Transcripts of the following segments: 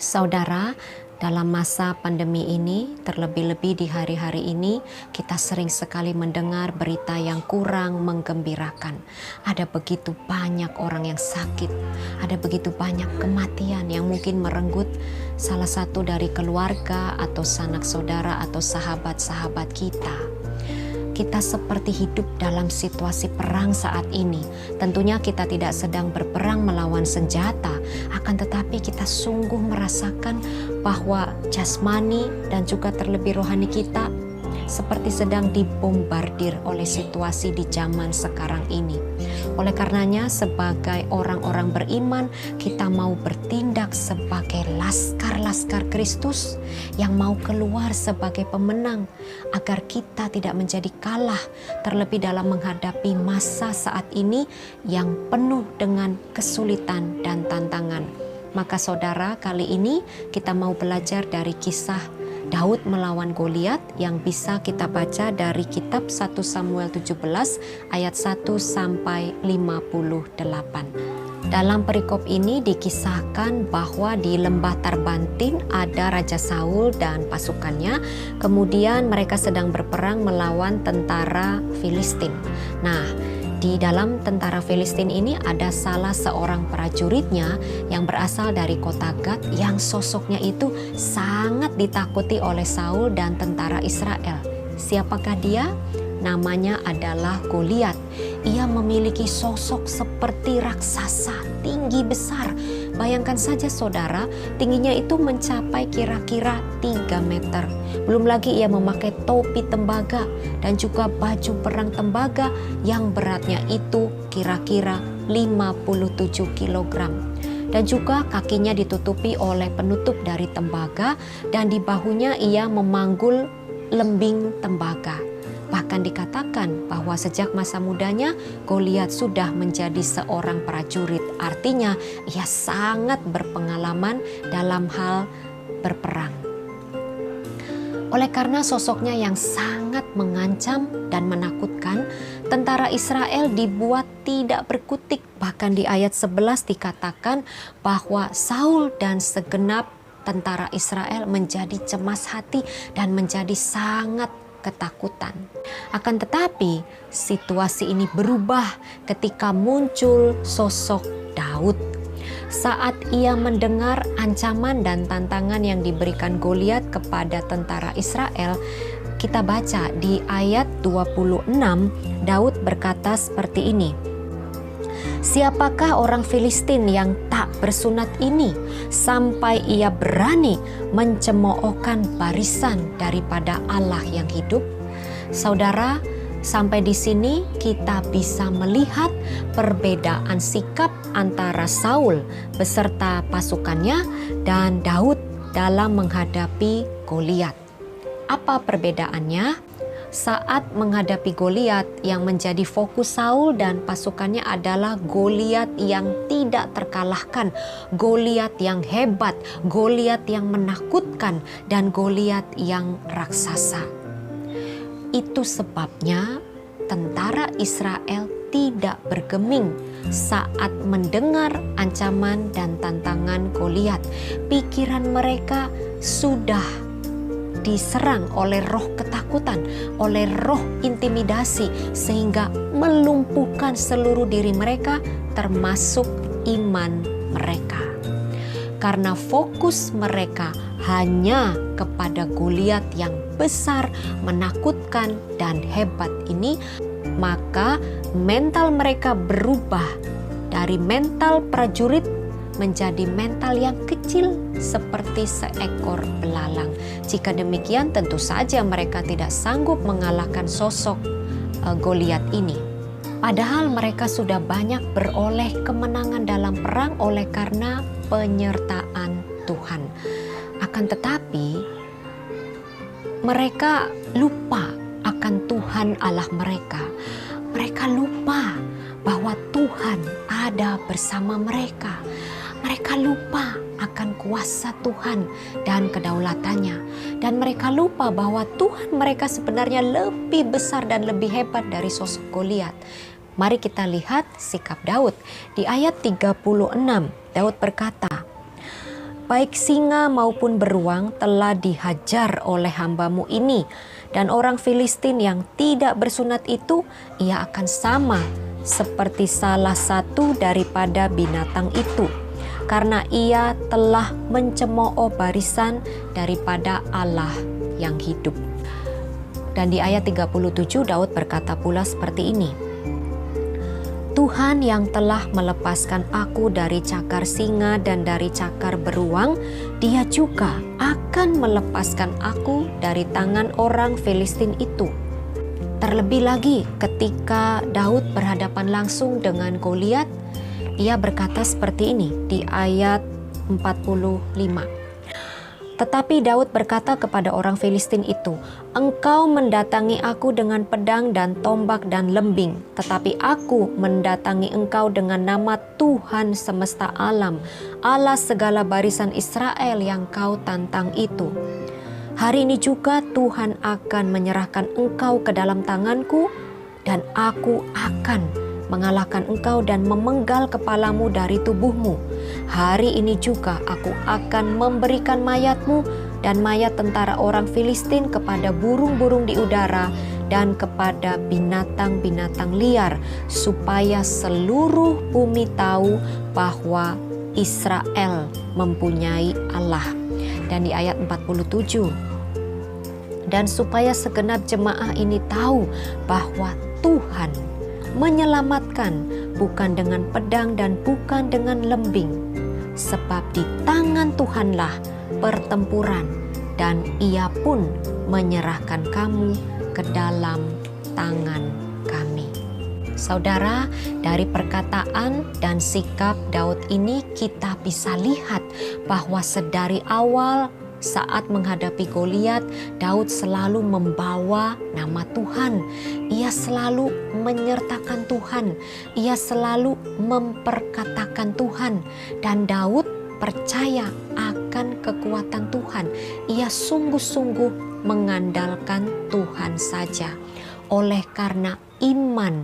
Saudara, dalam masa pandemi ini, terlebih-lebih di hari-hari ini, kita sering sekali mendengar berita yang kurang menggembirakan. Ada begitu banyak orang yang sakit, ada begitu banyak kematian yang mungkin merenggut salah satu dari keluarga atau sanak saudara atau sahabat-sahabat kita. Kita seperti hidup dalam situasi perang saat ini. Tentunya kita tidak sedang berperang melawan senjata, akan tetapi kita sungguh merasakan bahwa jasmani dan juga terlebih rohani kita seperti sedang dibombardir oleh situasi di zaman sekarang ini. Oleh karenanya, sebagai orang-orang beriman, kita mau bertindak sebagai laskar-laskar Kristus yang mau keluar sebagai pemenang agar kita tidak menjadi kalah, terlebih dalam menghadapi masa saat ini yang penuh dengan kesulitan dan tantangan. Maka saudara, kali ini kita mau belajar dari kisah Daud melawan Goliat yang bisa kita baca dari kitab 1 Samuel 17 ayat 1 sampai 58. Dalam perikop ini dikisahkan bahwa di lembah Tarbantin ada Raja Saul dan pasukannya. Kemudian mereka sedang berperang melawan tentara Filistin. Nah, di dalam tentara Filistin ini ada salah seorang prajuritnya yang berasal dari kota Gat yang sosoknya itu sangat ditakuti oleh Saul dan tentara Israel. Siapakah dia? Namanya adalah Goliat. Ia memiliki sosok seperti raksasa, tinggi besar. Bayangkan saja saudara, tingginya itu mencapai kira-kira 3 meter. Belum lagi ia memakai topi tembaga dan juga baju perang tembaga yang beratnya itu kira-kira 57 kg. Dan juga kakinya ditutupi oleh penutup dari tembaga dan di bahunya ia memanggul lembing tembaga. Bahkan dikatakan bahwa sejak masa mudanya Goliat sudah menjadi seorang prajurit. Artinya ia sangat berpengalaman dalam hal berperang. Oleh karena sosoknya yang sangat mengancam dan menakutkan, tentara Israel dibuat tidak berkutik. Bahkan di ayat 11 dikatakan bahwa Saul dan segenap tentara Israel menjadi cemas hati dan menjadi sangat ketakutan. Akan tetapi situasi ini berubah ketika muncul sosok Daud. Saat ia mendengar ancaman dan tantangan yang diberikan Goliat kepada tentara Israel, kita baca di ayat 26, Daud berkata seperti ini. Siapakah orang Filistin yang tak bersunat ini sampai ia berani mencemoohkan barisan daripada Allah yang hidup? Saudara, sampai di sini kita bisa melihat perbedaan sikap antara Saul beserta pasukannya dan Daud dalam menghadapi Goliat. Apa perbedaannya? Saat menghadapi Goliat, yang menjadi fokus Saul dan pasukannya adalah Goliat yang tidak terkalahkan, Goliat yang hebat, Goliat yang menakutkan, dan Goliat yang raksasa. Itu sebabnya tentara Israel tidak bergeming saat mendengar ancaman dan tantangan Goliat. Pikiran mereka sudah diserang oleh roh ketakutan, oleh roh intimidasi, sehingga melumpuhkan seluruh diri mereka termasuk iman mereka. Karena fokus mereka hanya kepada Goliat yang besar, menakutkan, dan hebat ini, maka mental mereka berubah dari mental prajurit menjadi mental yang kecil seperti seekor belalang. Jika demikian, tentu saja mereka tidak sanggup mengalahkan sosok Goliat ini. Padahal mereka sudah banyak beroleh kemenangan dalam perang oleh karena penyertaan Tuhan. Akan tetapi mereka lupa akan Tuhan Allah mereka. Mereka lupa bahwa Tuhan ada bersama mereka. Mereka lupa akan kuasa Tuhan dan kedaulatannya. Dan mereka lupa bahwa Tuhan mereka sebenarnya lebih besar dan lebih hebat dari sosok Goliat. Mari kita lihat sikap Daud. Di ayat 36, Daud berkata, baik singa maupun beruang telah dihajar oleh hamba-Mu ini, dan orang Filistin yang tidak bersunat itu, ia akan sama seperti salah satu daripada binatang itu, karena ia telah mencemooh barisan daripada Allah yang hidup. Dan di ayat 37 Daud berkata pula seperti ini, Tuhan yang telah melepaskan aku dari cakar singa dan dari cakar beruang, Dia juga akan melepaskan aku dari tangan orang Filistin itu. Terlebih lagi ketika Daud berhadapan langsung dengan Goliat, ia berkata seperti ini di ayat 45. Tetapi Daud berkata kepada orang Filistin itu, Engkau mendatangi aku dengan pedang dan tombak dan lembing, tetapi aku mendatangi engkau dengan nama Tuhan semesta alam, Allah segala barisan Israel yang kau tantang itu. Hari ini juga Tuhan akan menyerahkan engkau ke dalam tanganku, dan aku akan mengalahkan engkau dan memenggal kepalamu dari tubuhmu. Hari ini juga aku akan memberikan mayatmu dan mayat tentara orang Filistin kepada burung-burung di udara dan kepada binatang-binatang liar, supaya seluruh bumi tahu bahwa Israel mempunyai Allah. Dan di ayat 47, dan supaya segenap jemaah ini tahu bahwa Tuhan menyelamatkan bukan dengan pedang dan bukan dengan lembing, sebab di tangan Tuhanlah pertempuran, dan Ia pun menyerahkan kamu ke dalam tangan kami. Saudara, dari perkataan dan sikap Daud ini kita bisa lihat bahwa sedari awal saat menghadapi Goliat, Daud selalu membawa nama Tuhan. Ia selalu menyertakan Tuhan. Ia selalu memperkatakan Tuhan. Dan Daud percaya akan kekuatan Tuhan. Ia sungguh-sungguh mengandalkan Tuhan saja. Oleh karena iman,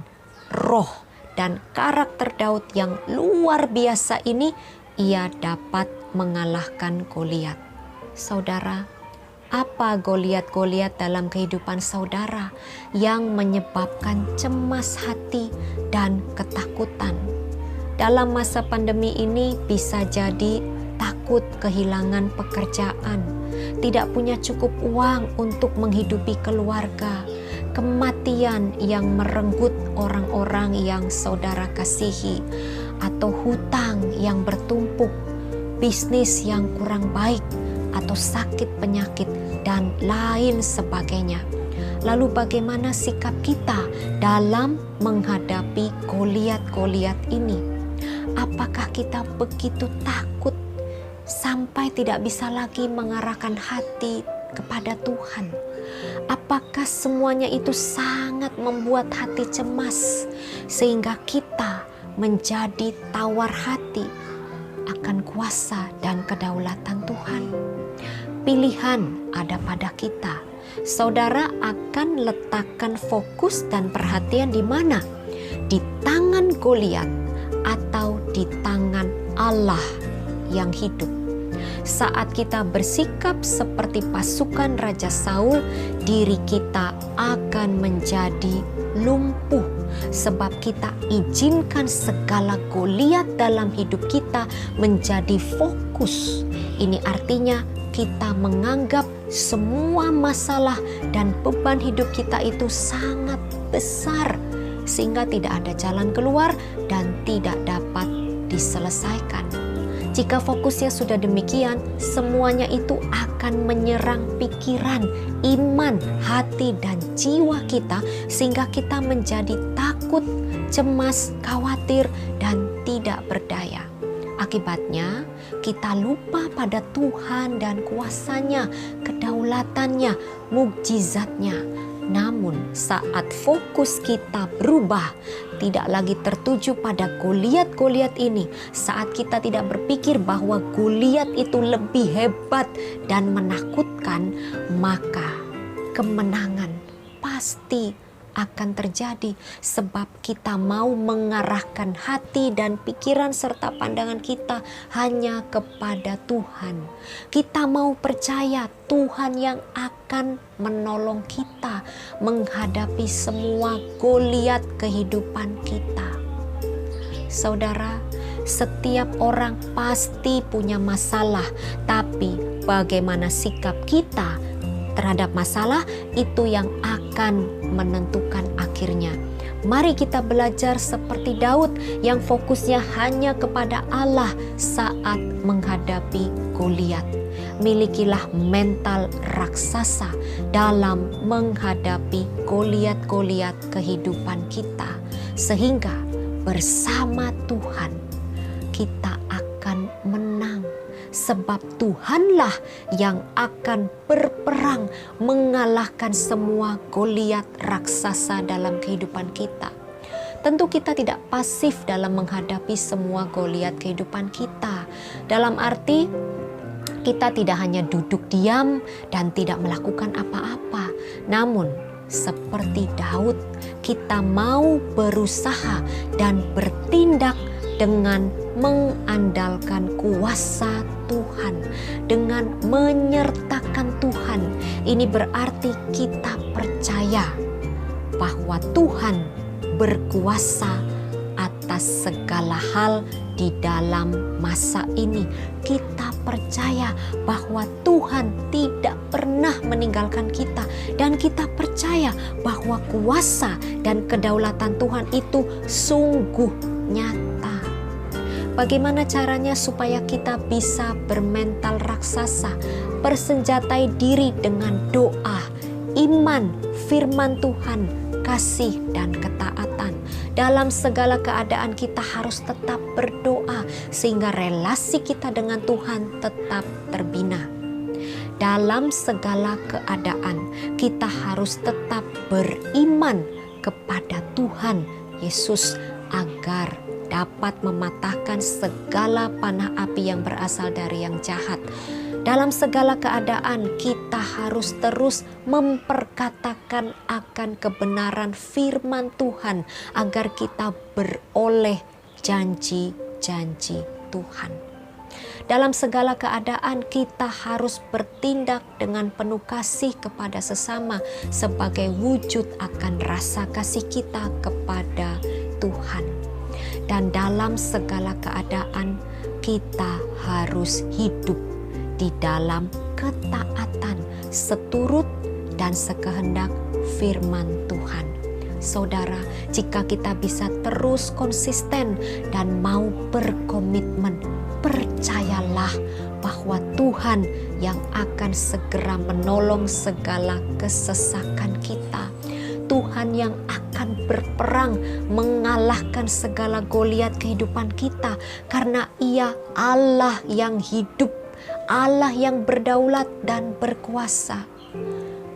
roh, dan karakter Daud yang luar biasa ini, ia dapat mengalahkan Goliat. Saudara, apa Goliat-Goliat dalam kehidupan saudara yang menyebabkan cemas hati dan ketakutan? Dalam masa pandemi ini bisa jadi takut kehilangan pekerjaan, tidak punya cukup uang untuk menghidupi keluarga, kematian yang merenggut orang-orang yang saudara kasihi, atau hutang yang bertumpuk, bisnis yang kurang baik, atau sakit penyakit, dan lain sebagainya. Lalu bagaimana sikap kita dalam menghadapi Goliat-Goliat ini? Apakah kita begitu takut sampai tidak bisa lagi mengarahkan hati kepada Tuhan? Apakah semuanya itu sangat membuat hati cemas sehingga kita menjadi tawar hati akan kuasa dan kedaulatan Tuhan? Pilihan ada pada kita. Saudara akan letakkan fokus dan perhatian di mana? Di tangan Goliat atau di tangan Allah yang hidup? Saat kita bersikap seperti pasukan Raja Saul, diri kita akan menjadi lumpuh, sebab kita izinkan segala Goliat dalam hidup kita menjadi fokus. Ini artinya kita menganggap semua masalah dan beban hidup kita itu sangat besar, sehingga tidak ada jalan keluar dan tidak dapat diselesaikan. Jika fokusnya sudah demikian, semuanya itu akan menyerang pikiran, iman, hati, dan jiwa kita, sehingga kita menjadi takut, cemas, khawatir, dan tidak berdaya. Akibatnya, kita lupa pada Tuhan dan kuasanya, kedaulatannya, mukjizatnya. Namun saat fokus kita berubah, tidak lagi tertuju pada Goliat-Goliat ini, saat kita tidak berpikir bahwa Goliat itu lebih hebat dan menakutkan, maka kemenangan pasti akan terjadi sebab kita mau mengarahkan hati dan pikiran serta pandangan kita hanya kepada Tuhan. Kita mau percaya Tuhan yang akan menolong kita menghadapi semua Goliat kehidupan kita. Saudara, setiap orang pasti punya masalah, tapi bagaimana sikap kita terhadap masalah itu yang akan menentukan akhirnya. Mari kita belajar seperti Daud yang fokusnya hanya kepada Allah saat menghadapi Goliat. Milikilah mental raksasa dalam menghadapi Goliat-Goliat kehidupan kita, sehingga bersama Tuhan kita akan menang, sebab Tuhanlah yang akan berperang mengalahkan semua Goliat raksasa dalam kehidupan kita. Tentu kita tidak pasif dalam menghadapi semua Goliat kehidupan kita. Dalam arti kita tidak hanya duduk diam dan tidak melakukan apa-apa. Namun seperti Daud, kita mau berusaha dan bertindak dengan mengandalkan kuasa Tuhan, dengan menyertakan Tuhan. Ini berarti kita percaya bahwa Tuhan berkuasa atas segala hal di dalam masa ini. Kita percaya bahwa Tuhan tidak pernah meninggalkan kita, dan kita percaya bahwa kuasa dan kedaulatan Tuhan itu sungguh nyata. Bagaimana caranya supaya kita bisa bermental raksasa? Bersenjatai diri dengan doa, iman, firman Tuhan, kasih dan ketaatan. Dalam segala keadaan kita harus tetap berdoa sehingga relasi kita dengan Tuhan tetap terbina. Dalam segala keadaan kita harus tetap beriman kepada Tuhan Yesus agar dapat mematahkan segala panah api yang berasal dari yang jahat. Dalam segala keadaan kita harus terus memperkatakan akan kebenaran firman Tuhan agar kita beroleh janji-janji Tuhan. Dalam segala keadaan kita harus bertindak dengan penuh kasih kepada sesama sebagai wujud akan rasa kasih kita kepada Tuhan. Dan dalam segala keadaan kita harus hidup di dalam ketaatan seturut dan sekehendak firman Tuhan. Saudara, jika kita bisa terus konsisten dan mau berkomitmen, percayalah bahwa Tuhan yang akan segera menolong segala kesesakan kita. Tuhan yang akan berperang mengalahkan segala Goliat kehidupan kita, karena Ia Allah yang hidup, Allah yang berdaulat dan berkuasa.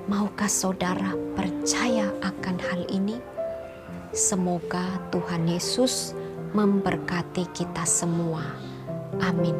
Maukah saudara percaya akan hal ini? Semoga Tuhan Yesus memberkati kita semua. Amin.